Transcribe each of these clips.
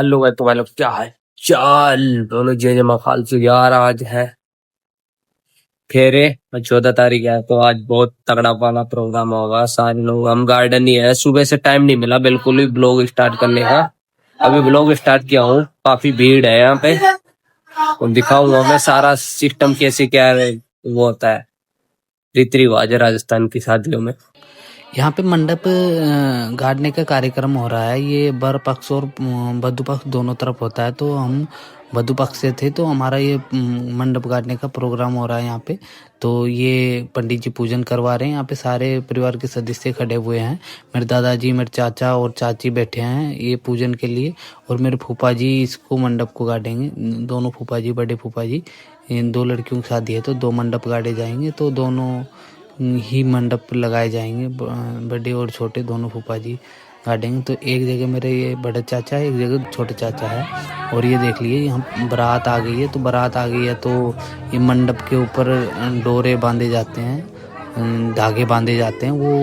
Hello भाई, तुम्हारे लोग क्या है? चल दोनों जे जमा खालसू यार, आज है फेरे और 14 तारीख है, तो आज बहुत तगड़ा वाला प्रोग्राम होगा। सारे लोग, हम गार्डन ही है। सुबह से टाइम नहीं मिला बिल्कुल भी ब्लॉग स्टार्ट करने का। अभी ब्लॉग स्टार्ट किया हूँ, काफी भीड़ है यहाँ पे। तो दिखाऊंगा मैं सारा सिस्टम कैसे क्या है, वो होता है रीति रिवाज है राजस्थान की शादियों में। यहाँ पे मंडप गाड़ने का कार्यक्रम हो रहा है। ये वर पक्ष और वधु पक्ष दोनों तरफ होता है। तो हम वधु पक्ष से थे, तो हमारा ये मंडप गाड़ने का प्रोग्राम हो रहा है यहाँ पे। तो ये पंडित जी पूजन करवा रहे हैं। यहाँ पे सारे परिवार के सदस्य खड़े हुए हैं। मेरे दादाजी, मेरे चाचा और चाची बैठे हैं ये पूजन के लिए। और मेरे फूफा जी इसको मंडप को गाड़ेंगे। दोनों फूफा जी, बड़े फूफा जी, इन दो लड़कियों की शादी है तो दो मंडप गाड़े जाएंगे। तो दोनों ही मंडप लगाए जाएंगे, बड़े और छोटे दोनों फूफा जी गाड़ेंगे। तो एक जगह मेरे ये बड़े चाचा है, एक जगह छोटे चाचा है। और ये देख लिए यहाँ बारात आ गई है। तो बारात आ गई है तो ये मंडप के ऊपर डोरे बांधे जाते हैं, धागे बांधे जाते हैं। वो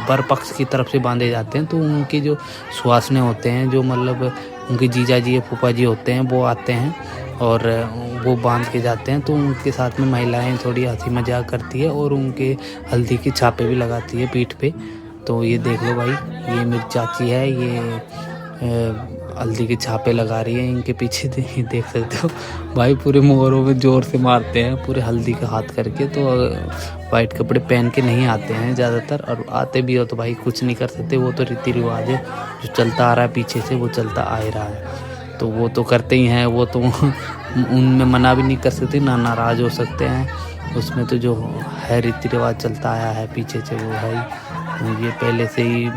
वर पक्ष की तरफ से बांधे जाते हैं। तो उनके जो सुहासने होते हैं, जो मतलब उनके जीजा जी या फूफा जी होते हैं, वो आते हैं और वो बांध के जाते हैं। तो उनके साथ में महिलाएं थोड़ी हंसी मजाक करती है और उनके हल्दी के छापे भी लगाती है पीठ पे। तो ये देख लो भाई, ये मेरी चाची है, ये हल्दी के छापे लगा रही है। इनके पीछे देख सकते हो भाई, पूरे मोहरों में जोर से मारते हैं पूरे हल्दी का हाथ करके। तो वाइट कपड़े पहन के नहीं आते हैं ज़्यादातर, और आते भी हो तो भाई कुछ नहीं कर सकते। वो तो रीति रिवाज है जो चलता आ रहा है पीछे से, वो चलता आ ही रहा है। तो वो तो करते ही हैं, वो तो उनमें मना भी नहीं कर सकते, ना नाराज़ हो सकते हैं। उसमें तो जो है रीति रिवाज चलता आया है पीछे से, वो है ही। ये पहले से ही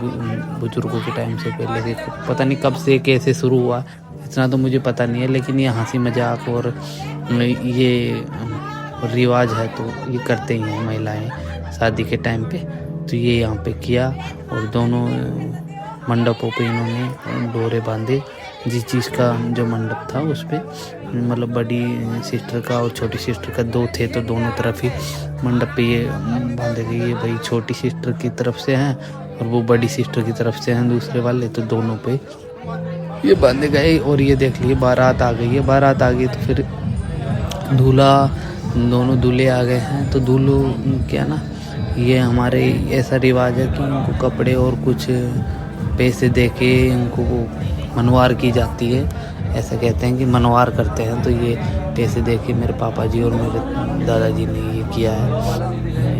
बुजुर्गों के टाइम से, पहले से, पता नहीं कब से कैसे शुरू हुआ, इतना तो मुझे पता नहीं है। लेकिन ये हंसी मजाक और ये रिवाज है तो ये करते ही हैं महिलाएं शादी के टाइम पे। तो ये यहाँ पे किया और दोनों मंडपों पे इन्होंने डोरे बांधे। जिस चीज़ का जो मंडप था उस पे, मतलब बड़ी सिस्टर का और छोटी सिस्टर का दो थे, तो दोनों तरफ ही मंडप पे ये बांधे गए। ये भाई छोटी सिस्टर की तरफ से हैं और वो बड़ी सिस्टर की तरफ से हैं दूसरे वाले, तो दोनों पे ये बांधे गए। और ये देख लिए बारात आ गई है। बारात आ गई तो फिर दूल्हा, दोनों दूल्हे आ गए हैं। तो दूल्हो क्या ना, ये हमारे ऐसा रिवाज है कि उनको कपड़े और कुछ पैसे दे के उनको मनवार की जाती है। ऐसा कहते हैं कि मनवार करते हैं। तो ये पैसे दे के मेरे पापा जी और मेरे दादाजी ने ये किया है,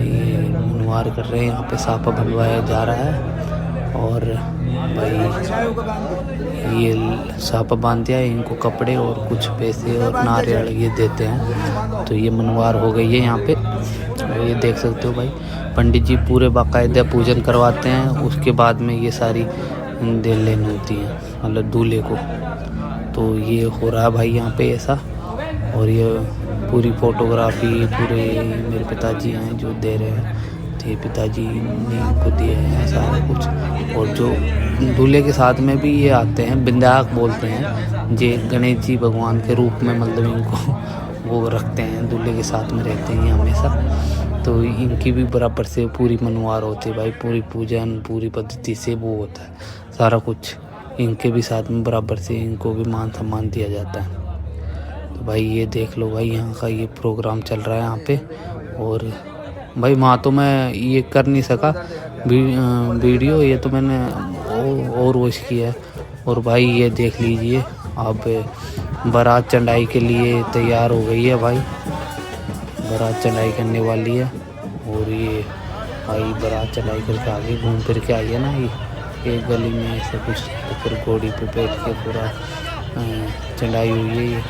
ये मनवार कर रहे हैं। यहाँ पे साफा बनवाया जा रहा है और भाई ये साफा बांध दिया है। इनको कपड़े और कुछ पैसे और नारियल ये देते हैं। तो ये मनवार हो गई है यहाँ पे। ये देख सकते हो भाई, पंडित जी पूरे बाकायदा पूजन करवाते हैं। उसके बाद में ये सारी दे लेनी होती है, मतलब दूल्हे को। तो ये हो रहा है भाई यहाँ पे ऐसा। और ये पूरी फोटोग्राफी पूरे मेरे पिताजी हैं जो दे रहे हैं। तो ये पिताजी ने इनको दिए हैं सारा कुछ। और जो दूल्हे के साथ में भी ये आते हैं, बिंदाक बोलते हैं, जे गणेश जी भगवान के रूप में, मतलब इनको वो रखते हैं, दूल्हे के साथ में रहते हैं हमेशा। तो इनकी भी बराबर से पूरी मनवार होती है भाई, पूरी पूजन पूरी पद्धति से वो होता है सारा कुछ। इनके भी साथ में बराबर से इनको भी मान सम्मान दिया जाता है। तो भाई ये देख लो भाई, यहाँ का ये प्रोग्राम चल रहा है यहाँ पे। और भाई वहाँ तो मैं ये कर नहीं सका वीडियो, ये तो मैंने और वॉइस किया है। और भाई ये देख लीजिए, अब बारात चढ़ाई के लिए तैयार हो गई है भाई, बारात चढ़ाई करने वाली है। और ये भाई बारात चढ़ाई करके आगे घूम फिर के आई है ना, ये एक गली में ऐसे कुछ, तो फिर घोड़ी पे बैठ के पूरा चढ़ाई हुई है ये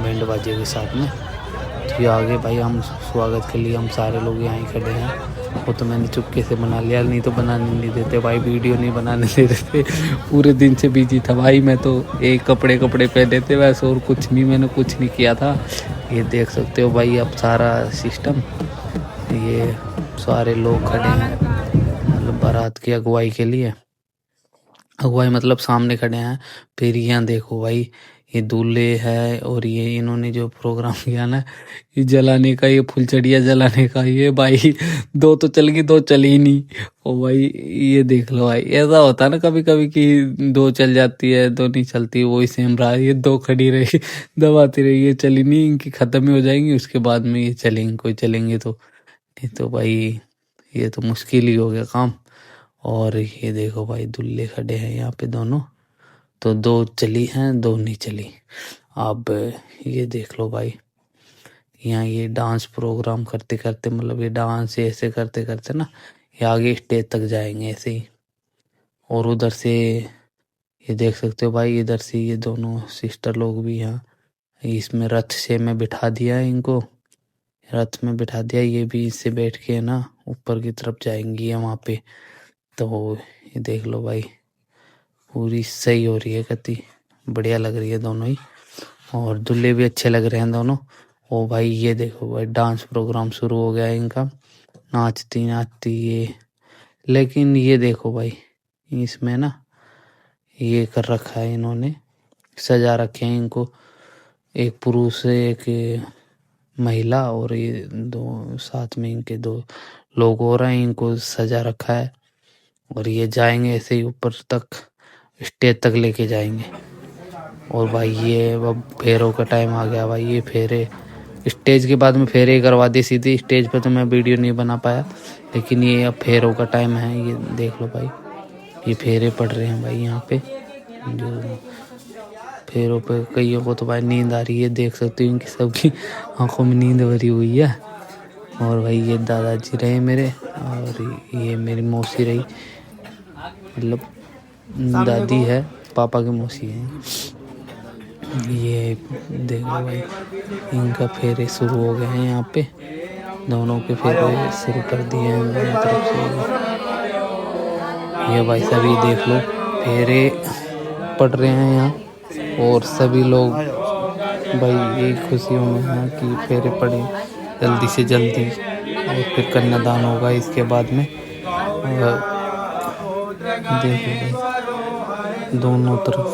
बैंड बाजे के साथ में। तो ये आगे भाई हम स्वागत के लिए हम सारे लोग यहाँ ही खड़े हैं। वो तो मैंने चुपके से बना लिया, नहीं तो बनाने नहीं देते भाई, वीडियो नहीं बनाने दे देते। पूरे दिन से बिजी था भाई मैं, तो एक कपड़े पहने थे वैसे, और कुछ नहीं, मैंने कुछ नहीं किया था। ये देख सकते हो भाई अब सारा सिस्टम, ये सारे लोग खड़े हैं मतलब बारात की अगुवाई के लिए। अगुवाई मतलब सामने खड़े हैं। फिर यहाँ देखो भाई, ये दूल्हे है और ये इन्होंने जो प्रोग्राम किया ना, ये जलाने का, ये फुलझड़िया जलाने का, ये भाई दो तो चल गई, दो चली ही नहीं। ओ भाई ये देख लो भाई, ऐसा होता है ना कभी कभी कि दो चल जाती है, दो नहीं चलती, वही सेम रहा। ये दो खड़ी रही, दबाती रही, ये चली नहीं, इनकी खत्म ही हो जाएंगी, उसके बाद में ये चलेंगे, कोई चलेंगे तो। नहीं तो भाई ये तो मुश्किल ही हो गया काम। और ये देखो भाई दूल्हे खड़े हैं यहाँ पे दोनों, तो दो चली हैं, दो नहीं चली। अब ये देख लो भाई, यहाँ ये डांस प्रोग्राम करते करते, मतलब ये डांस ऐसे करते करते ना, ये आगे स्टेज तक जाएंगे ऐसे ही। और उधर से ये देख सकते हो भाई, इधर से ये दोनों सिस्टर लोग भी यहाँ इसमें रथ से मैं बिठा दिया है इनको, रथ में बिठा दिया, ये भी इससे बैठ के ना ऊपर की तरफ जाएंगी है वहाँ पे। तो ये देख लो भाई, पूरी सही हो रही है गति, बढ़िया लग रही है दोनों ही, और दूल्हे भी अच्छे लग रहे हैं दोनों। ओ भाई ये देखो भाई, डांस प्रोग्राम शुरू हो गया है इनका, नाचती नाचती ये। लेकिन ये देखो भाई, इसमें ना ये कर रखा है इन्होंने, सजा रखे हैं इनको, एक पुरुष एक महिला, और ये दो साथ में इनके दो लोग हो रहे हैं, इनको सजा रखा है। और ये जाएंगे ऐसे ही ऊपर तक, स्टेज तक लेके जाएंगे। और भाई ये अब फेरों का टाइम आ गया भाई, ये फेरे स्टेज के बाद में फेरे करवा दी सीधी, स्टेज पे तो मैं वीडियो नहीं बना पाया, लेकिन ये अब फेरों का टाइम है। ये देख लो भाई, ये फेरे पड़ रहे हैं भाई यहाँ पे, जो फेरों पे कईयों को तो भाई नींद आ रही है, देख सकते हो इनकी सबकी आंखों में नींद भरी हुई है। और भाई ये दादाजी रहे मेरे, और ये मेरी मौसी रही, मतलब दादी है, पापा की मौसी है। ये देखो भाई, इनका फेरे शुरू हो गए हैं यहाँ पे, दोनों के फेरे शुरू कर दिए हैं दोनों तरफ से। ये भाई सभी देख लो फेरे पड़ रहे हैं यहाँ, और सभी लोग भाई यही खुशियों में हैं कि फेरे पड़े जल्दी से जल्दी, और फिर कन्यादान होगा इसके बाद में। और देखो भाई दोनों तरफ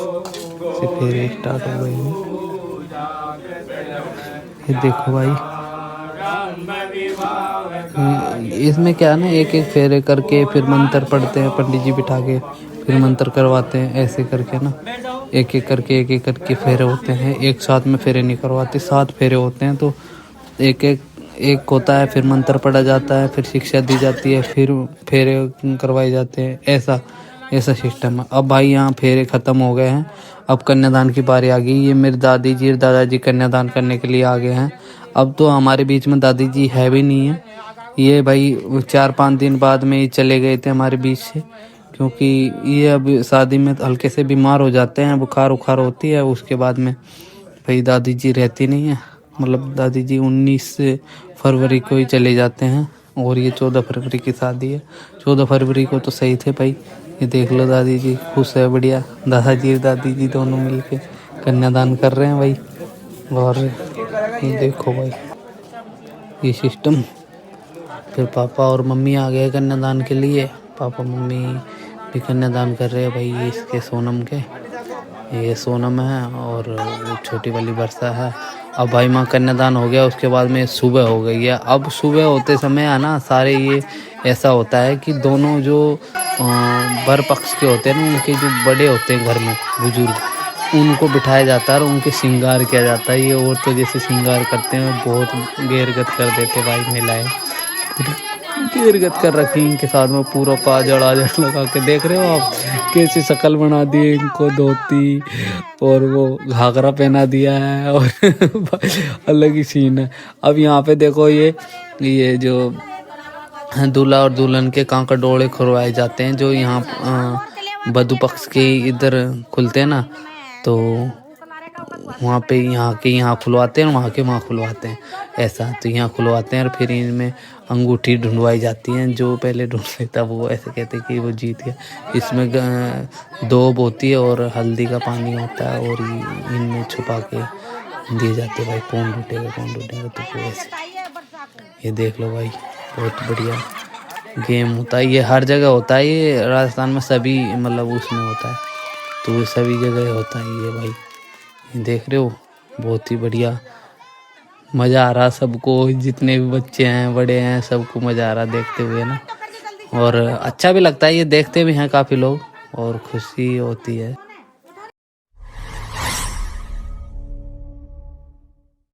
से फेरे स्टार्ट हो गए हैं। ये देखो भाई, इसमें क्या है ना, एक एक फेरे करके फिर मंत्र पढ़ते हैं, पंडित जी बिठा के फिर मंत्र करवाते हैं, ऐसे करके ना एक एक करके फेरे होते हैं। एक साथ में फेरे नहीं करवाते, 7 फेरे होते हैं, तो एक होता है, फिर मंत्र पढ़ा जाता है, फिर शिक्षा दी जाती है, फिर फेरे करवाए जाते हैं, ऐसा सिस्टम है। अब भाई यहाँ फेरे ख़त्म हो गए हैं, अब कन्यादान की बारी आ गई। ये मेरे दादी जी और दादाजी कन्यादान करने के लिए आ गए हैं। अब तो हमारे बीच में दादी जी है भी नहीं है, ये भाई 4-5 दिन बाद में ही चले गए थे हमारे बीच से, क्योंकि ये अब शादी में हल्के से बीमार हो जाते हैं, बुखार उखार होती है, उसके बाद में भाई दादी जी रहती नहीं है। मतलब दादी जी 19 फरवरी को ही चले जाते हैं, और ये 14 फरवरी की शादी है। 14 फरवरी को तो सही थे भाई। ये देख लो दादी जी खुश है, बढ़िया, दादाजी और दादी जी दोनों मिलके कन्यादान कर रहे हैं भाई। और ये देखो भाई ये सिस्टम, फिर पापा और मम्मी आ गए कन्यादान के लिए, पापा मम्मी भी कन्यादान कर रहे हैं भाई। ये इसके सोनम के, ये सोनम है, और वो छोटी वाली वर्षा है। अब भाई माँ कन्यादान हो गया, उसके बाद में सुबह हो गई है। अब सुबह होते समय है ना, सारे ये ऐसा होता है कि दोनों जो वर पक्ष के होते हैं ना, उनके जो बड़े होते हैं घर में बुजुर्ग, उनको बिठाया जाता है और उनके श्रृंगार किया जाता है। ये और तो जैसे श्रृंगार करते हैं, बहुत गैरगत कर देते भाई महिलाएं, गैरगत कर रखी इनके साथ में, पूरा पाजड़ आजड़ लगा के, देख रहे हो आप कैसी शक्ल बना दी है इनको, धोती और वो घाघरा पहना दिया है, और अलग ही सीन है। अब यहाँ पे देखो, ये जो दूल्हा और दुल्हन के कांकड़ डोले खुलवाए जाते हैं, जो यहाँ वधू पक्ष के इधर खुलते हैं ना, तो वहाँ पे यहाँ खुलवाते हैं, वहाँ के वहाँ खुलवाते हैं, ऐसा। तो यहाँ खुलवाते हैं और फिर इनमें अंगूठी ढूंढवाई जाती हैं, जो पहले ढूंढ लेता वो ऐसे कहते हैं कि वो जीत गया। इसमें दोब होती है और हल्दी का पानी होता है, और इनमें छुपा के दिए जाते भाई, कौन ढूंढेगा तो वो ऐसे। ये देख लो भाई, बहुत बढ़िया गेम होता है, ये हर जगह होता है, ये राजस्थान में सभी मतलब उसमें होता है, तो सभी जगह होता है ये भाई। देख रहे हो, बहुत ही बढ़िया मज़ा आ रहा सबको, जितने भी बच्चे हैं बड़े हैं सबको मज़ा आ रहा देखते हुए ना। और अच्छा भी लगता है, ये देखते भी हैं काफ़ी लोग और खुशी होती है।